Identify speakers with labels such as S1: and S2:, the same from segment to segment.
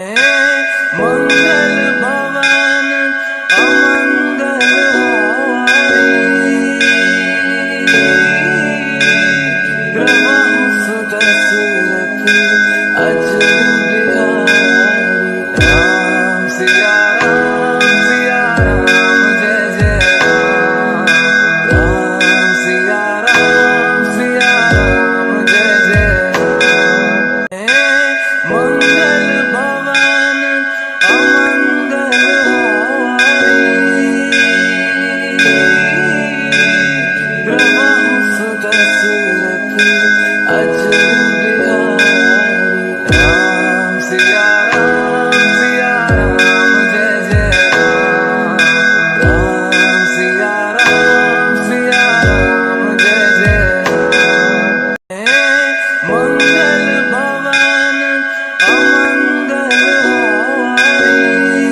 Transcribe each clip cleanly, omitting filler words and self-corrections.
S1: मंगल भवन अमंगल हारी, प्रभु सुदशरथ अजर बिहारी। राम सिया राम जय जय राम। राम सिया राम जय जय राम। मंगल भवन अमंगल हारी, प्रभु सुदशरथ अजर बिहारी। राम सिया राम जय जय राम। राम सिया राम जय जय राम। मंगल भवन अमंगल हारी,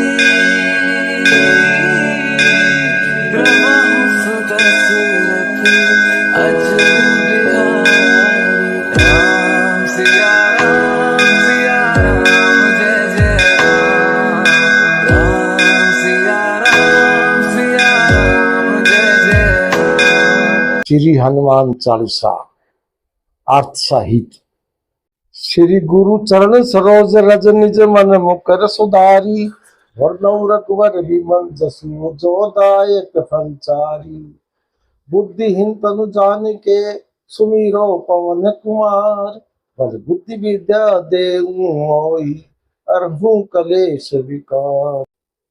S1: प्रभु सुदशरथ अजर बिहारी। राम सिया राम जय जय राम। राम सिया राम जय जय राम।
S2: श्री हनुमान चालीसा अर्थ सहित। श्री गुरु चरण सरोज रज निज मन मुकर सुधारी, वर्णौ रघुवर विमल जसु जो दायक फलचारी। बुद्धिहीन तनु जानिके सुमिरो पवन कुमार, बल बुद्धि विद्या देहु मोहि हरहु कलेश विकार।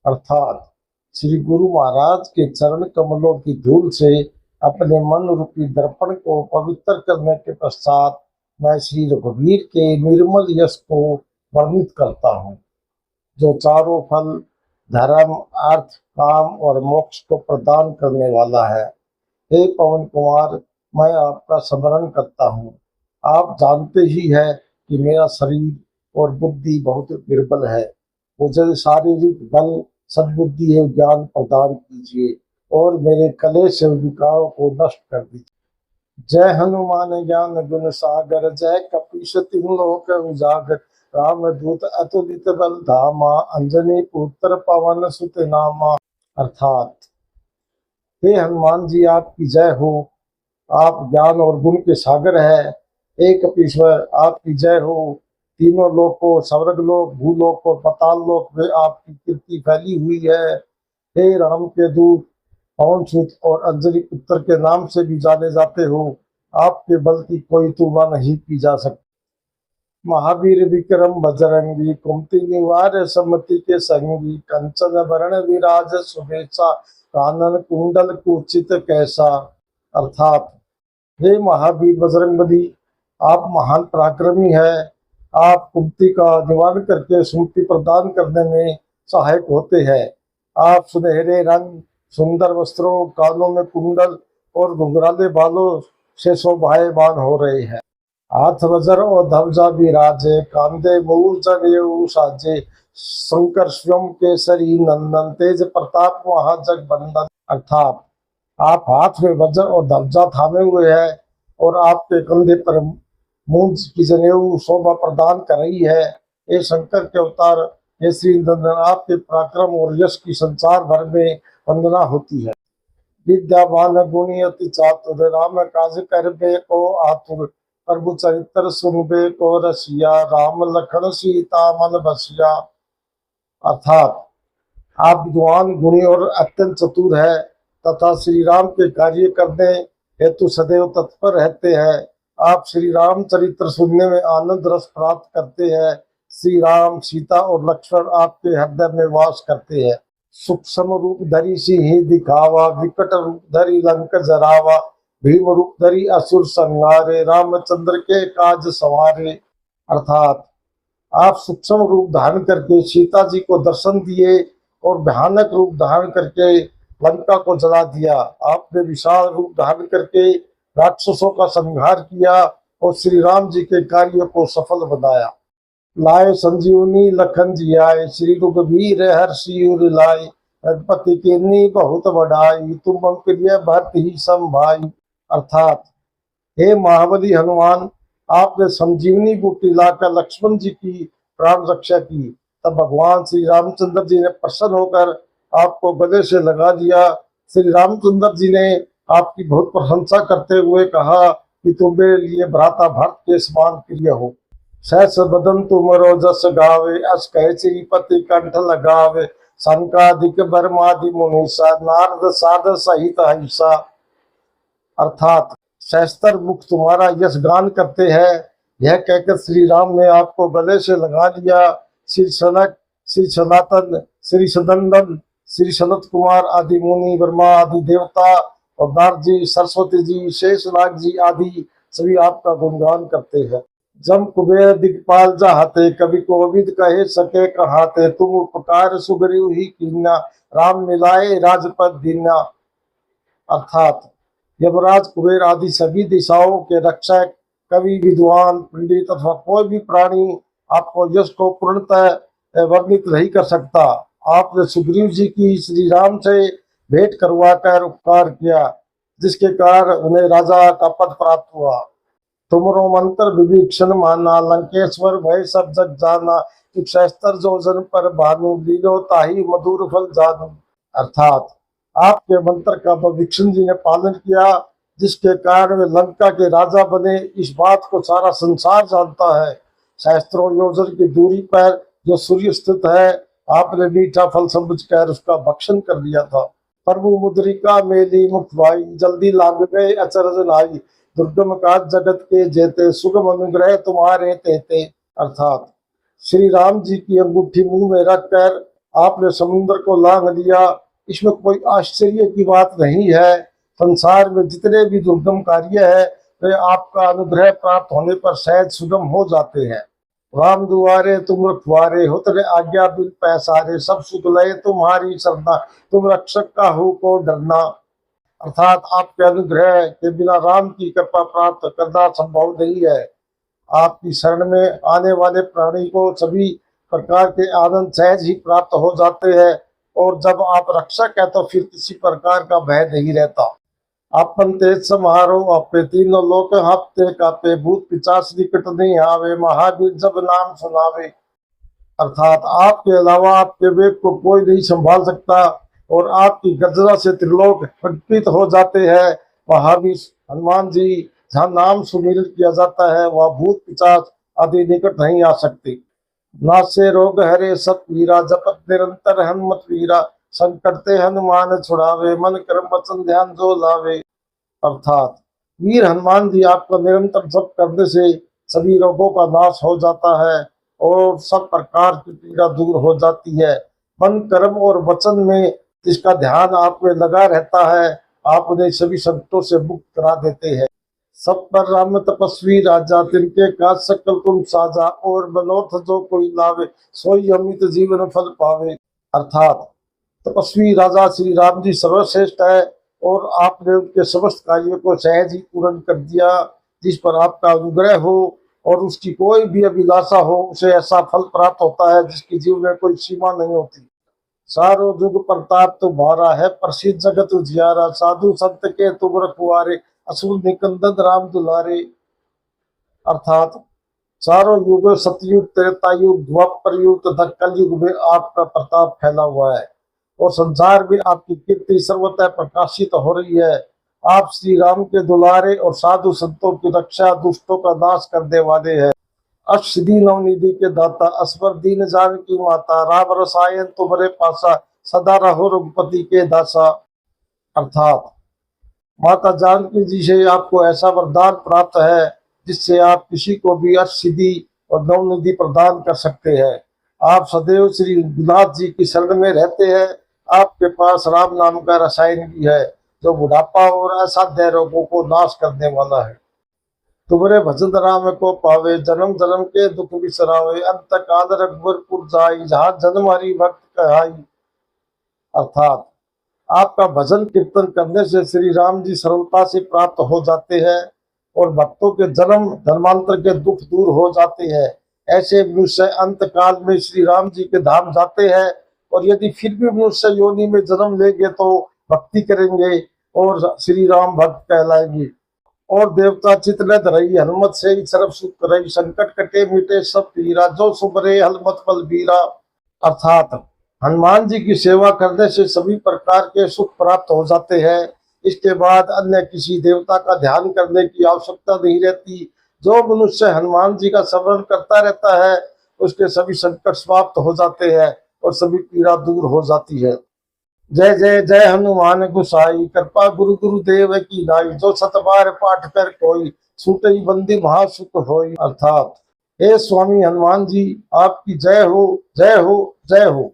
S2: अर्थात श्री गुरु महाराज के चरण कमलों की धूल से अपने मन रूपी दर्पण को पवित्र करने के पश्चात मैं श्री रघुवीर के निर्मल यश को वर्णित करता हूँ, जो चारों फल धर्म अर्थ काम और मोक्ष को प्रदान करने वाला है। हे पवन कुमार, मैं आपका स्मरण करता हूँ। आप जानते ही है कि मेरा शरीर और बुद्धि बहुत दुर्बल है। मुझे शारीरिक बल सद्बुद्धि एवं ज्ञान प्रदान कीजिए और मेरे कलेश एवं विकारों को नष्ट कर दीजिए। जय हनुमान ज्ञान गुण सागर, जय कपीश तिहुँ लोक उजागर। राम दूत अतुलित बल धामा, अंजनी पुत्र पवन सुत नामा। अर्थात हे हनुमान जी, आपकी जय हो। आप ज्ञान और गुण के सागर है। हे कपीश्वर, आपकी जय हो। तीनों लोकों स्वर्ग लोक भूलोक और पाताल लोक में आपकी कीर्ति फैली हुई है। हे राम के दूत, पवन सुत और अंजलि पुत्र के नाम से भी जाने जाते हो। आपके बल की कोई तुलना नहीं की जा सकती। महावीर विक्रम बजरंगी, कुमति निवार समति के संगी। कंचन वरण विराज सुबेसा, कानन कुंडल कुचित कैसा। अर्थात हे महावीर बजरंगबली, आप महान पराक्रमी है। आप कुमति का निवारण करके सुमति प्रदान करने में सहायक होते हैं। आप सुनहरे रंग, सुंदर वस्त्रों, कानों में कुंडल और घुंघराले बालों से शोभायमान हो रहे हैं। हाथ वज्र और ध्वजा विराजे, कांधे मूल जनेऊ साजे। शंकर स्वयं केसरी नंदन, तेज प्रताप महाजगबंदन। अर्थात आप हाथ में वज्र और ध्वजा थामे हुए हैं और आपके कंधे पर मूंज की जनेऊ शोभा प्रदान कर रही है। ये शंकर के अवतार, ये श्री नंदन, आपके पराक्रम और यश की संसार भर में वंदना होती है। विद्यावान गुणी अति चातुर, राम काज करबे को आतुर। प्रभु चरित्र सुनबे को रसिया, राम लखन सीता मन बसिया। अर्थात आप विद्वान गुणी और अत्यंत चतुर है तथा श्री राम के कार्य करने हेतु सदैव तत्पर रहते हैं। आप श्री राम चरित्र सुनने में आनंद रस प्राप्त करते हैं। श्री राम, सीता और लक्ष्मण आपके हृदय में वास करते हैं। सूक्ष्म रूप धरी सिंह दिखावा, विकट रूप धरी लंक जरावा। भीम रूप धरी असुर संहारे, रामचंद्र के काज संवारे। अर्थात आप सूक्ष्म रूप धारण करके सीता जी को दर्शन दिए और भयानक रूप धारण करके लंका को जला दिया। आपने विशाल रूप धारण करके राक्षसों का संहार किया और श्री राम जी के कार्य को सफल बनाया। लाए संजीवनी लखन जी आए, श्री रघुवीर हर्षि उर लाए। रघुपति कीन्ही बहुत बढ़ाई, तुम प्रिय भरत ही संभाई। अर्थात हे महाबली हनुमान, आपने संजीवनी बूटी लाकर लक्ष्मण जी की प्राण रक्षा की तब भगवान श्री रामचंद्र जी ने प्रसन्न होकर आपको गले से लगा दिया। श्री रामचंद्र जी ने आपकी बहुत प्रशंसा करते हुए कहा कि तुम मेरे लिए भ्राता भरत के समान प्रिय हो। सहस बदन तुमरो जस गावे, अस कहे श्रीपति कंठ लगावे, संकादिक बर्मादि मुनीसा, नारद साध सहित अहिंसा। अर्थात सहस्त्र मुख तुम्हारा यश गान करते हैं। यह कहकर श्री राम ने आपको गले से लगा लिया। श्री सनक, श्री सनातन, श्री सदनंदन, श्री सनत कुमार आदि मुनि, ब्रह्मा आदि देवता और नारद जी, सरस्वती जी, शेषनाग जी आदि सभी आपका गुणगान करते हैं। जम कुबेर दिगपाल जाहते, कवि कोविद कहे सके कहाते, तुम उपकार सुग्रीव ही कीन्हा, राम मिलाए राजपद दीन्हा। अर्थात यमराज कुबेर आदि सभी दिशाओं के रक्षक, कवि, विद्वान, पंडित अथवा कोई भी प्राणी आपको यश को पूर्णतः वर्णित नहीं कर सकता। आपने सुग्रीव जी की श्री राम से भेंट करवाकर उपकार किया, जिसके कारण उन्हें राजा का पद प्राप्त हुआ। तुमरो मंत्र विभीषण माना, लंकेश्वर भय सब जग जाना, तुम सहस्त्र जोजन पर भानु, लीलो ताही मधुर फल जानू। अर्थात आपके मंत्र का विभीषण जी ने पालन किया, जिसके कारण वे लंका के राजा बने। इस बात को सारा संसार जानता है। सहस्त्रों योजन की दूरी पर जो सूर्य स्थित है, आपने मीठा फल समझकर उसका भक्षण कर दिया था। प्रभु मुद्रिका मेली मुख भाई, जल्दी लाग गए अचरज नाई, दुर्गम काज जगत के जेते, सुगम अनुग्रह तुम्हारे तेते। अर्थात श्री राम जी की अंगूठी मुंह में रखकर आपने समुद्र को लांघ लिया। इसमें कोई आश्चर्य की बात नहीं है। संसार में जितने भी दुर्गम कार्य है, वे आपका अनुग्रह प्राप्त होने पर सहज सुगम हो जाते हैं। राम दुआरे तुम रखवारे, हो तेरे आज्ञा बिन पैसारे, सब सुख लय तुम्हारी सरना, तुम रक्षक का हो को डरना। अर्थात आपके अनुग्रह के बिना राम की कृपा प्राप्त करना संभव नहीं है। आपकी शरण में आने वाले प्राणी को सभी प्रकार के आनंद सहज ही प्राप्त हो जाते हैं, और जब आप रक्षक है तो फिर किसी प्रकार का भय नहीं रहता। आपन तेज समारो आपे, तीनों लोक हफ्ते कापे, भूत पिचास निकट नहीं आवे, महावीर जब नाम सुनावे। अर्थात आपके अलावा आपके वेग को कोई नहीं संभाल सकता, और आपकी गर्जना से त्रिलोक प्रकटित हो जाते हैं। महावीर हनुमान जी जहाँ नाम सुमिरन किया जाता है, वह भूत पिचास आदि निकट नहीं आ सकते। नासे रोग हरे सब पीरा, जपत निरंतर हनुमत वीरा, संकट ते हनुमान छुड़ावे, मन कर्म वचन ध्यान जो लावे। अर्थात वीर हनुमान जी आपका निरंतर जप करने से सभी रोगों का नाश हो जाता है, और सब प्रकार की पीड़ा दूर हो जाती है। मन कर्म और वचन में जिसका ध्यान आप में लगा रहता है, आप उन्हें सभी संकटों से मुक्त करा देते हैं। सब पर राम तपस्वी राजा, तिनके काज सकल तुम साजा, और मनोथ जो कोई लावे, सोई अमित जीवन फल पावे। अर्थात तपस्वी राजा श्री राम जी सर्वश्रेष्ठ है, और आपने उनके समस्त कार्यों को सहज ही पूर्ण कर दिया। जिस पर आपका अनुग्रह हो और उसकी कोई भी अभिलाषा हो, उसे ऐसा फल प्राप्त होता है जिसकी जीवन में कोई सीमा नहीं होती। सारो जुग प्रताप तुम्हारा है, प्रसिद्ध जगत उजियारा, साधु संत के तुम रखवारे, असुर निकंदन राम दुलारे। अर्थात चारों युग, सतयुग, त्रेता युग, द्वापर युग तथा कलयुग में आपका प्रताप फैला हुआ है, और संसार में आपकी कीर्ति सर्वतः प्रकाशित हो रही है। आप श्री राम के दुलारे और साधु संतों की रक्षा, दुष्टों का नाश करने वाले हैं। अष्टसिद्धि नवनिधि के दाता, असवर दीन जान की माता, राम रसायन तुम्हारे पासा, सदा रहो रघुपति के दासा। अर्थात माता जानकी जी से आपको ऐसा वरदान प्राप्त है, जिससे आप किसी को भी अष्टसिद्धि और नवनिधि प्रदान कर सकते हैं। आप सदैव श्री रघुनाथ जी की शरण में रहते हैं। आपके पास राम नाम का रसायन भी है, जो बुढ़ापा और असाध्य रोगों को नाश करने वाला है। तुम्हारे भजन राम को पावे, जन्म जन्म के दुख बिसरावे, अंत काल रघुवरपुर जाई, जहाँ जन्म हरि भक्त कहाई। अर्थात आपका भजन कीर्तन करने से श्री राम जी सरलता से प्राप्त हो जाते हैं, और भक्तों के जन्म जन्मांतर के दुख दूर हो जाते हैं। ऐसे मनुष्य अंत काल में श्री राम जी के धाम जाते हैं, और यदि फिर भी मनुष्य योनि में जन्म लेंगे तो भक्ति करेंगे और श्री राम भक्त कहलाएंगे। और देवता चित न धरई, हनुमत से ही सर्व सुख करई, संकट कटे मिटे सब पीरा, जो सुबरे हनुमत बलबीरा। अर्थात हनुमान जी की सेवा करने से सभी प्रकार के सुख प्राप्त हो जाते हैं। इसके बाद अन्य किसी देवता का ध्यान करने की आवश्यकता नहीं रहती। जो मनुष्य हनुमान जी का स्मरण करता रहता है उसके सभी संकट समाप्त हो जाते हैं और सभी पीड़ा दूर हो जाती है। जय जय जय हनुमान गुसाई, कृपा गुरु गुरुदेव की नाई, जो सत बार पाठ कर कोई, छूटे बंदी महासुख होई। अर्थात हे स्वामी हनुमान जी, आपकी जय हो, जय हो, जय हो।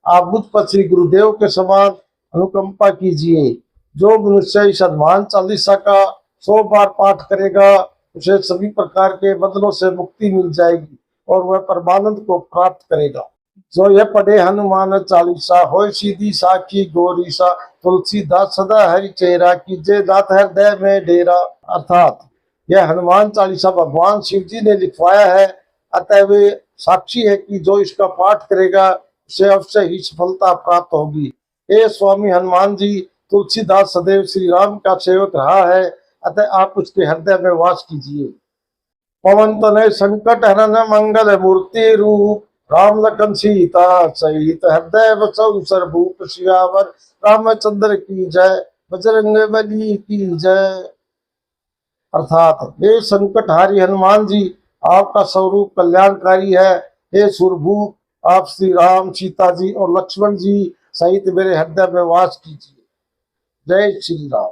S2: आप मुझ पर श्री गुरुदेव के समान अनुकंपा कीजिए। जो मनुष्य इस हनुमान चालीसा का 100 बार पाठ करेगा उसे सभी प्रकार के बंधनों से मुक्ति मिल जाएगी और वह परमानंद को प्राप्त करेगा। जो यह पढ़े हनुमान चालीसा, होय सीधी साखी गौरी सा, तुलसीदास सदा हरि चेहरा, कीजे दात हृदय में डेरा। अर्थात यह हनुमान चालीसा भगवान शिव जी ने लिखवाया है, अतः वे साक्षी है कि जो इसका पाठ करेगा उसे अवश्य ही सफलता प्राप्त होगी। हे स्वामी हनुमान जी, तुलसीदास सदैव श्री राम का सेवक रहा है, अतः आप उसके हृदय में वास कीजिए। पवन तनय संकट हरन मंगल मूर्ति रूप, राम लखन सीता सहित हृदय बसौ सर्वभूप, सियावर रामचंद्र की जय, बजरंग बली की जय। अर्थात हे संकटहारी हनुमान जी, आपका स्वरूप कल्याणकारी है। हे सुरभूप, आप श्री राम, सीता जी और लक्ष्मण जी सहित मेरे हृदय में वास कीजिए। जय श्री राम।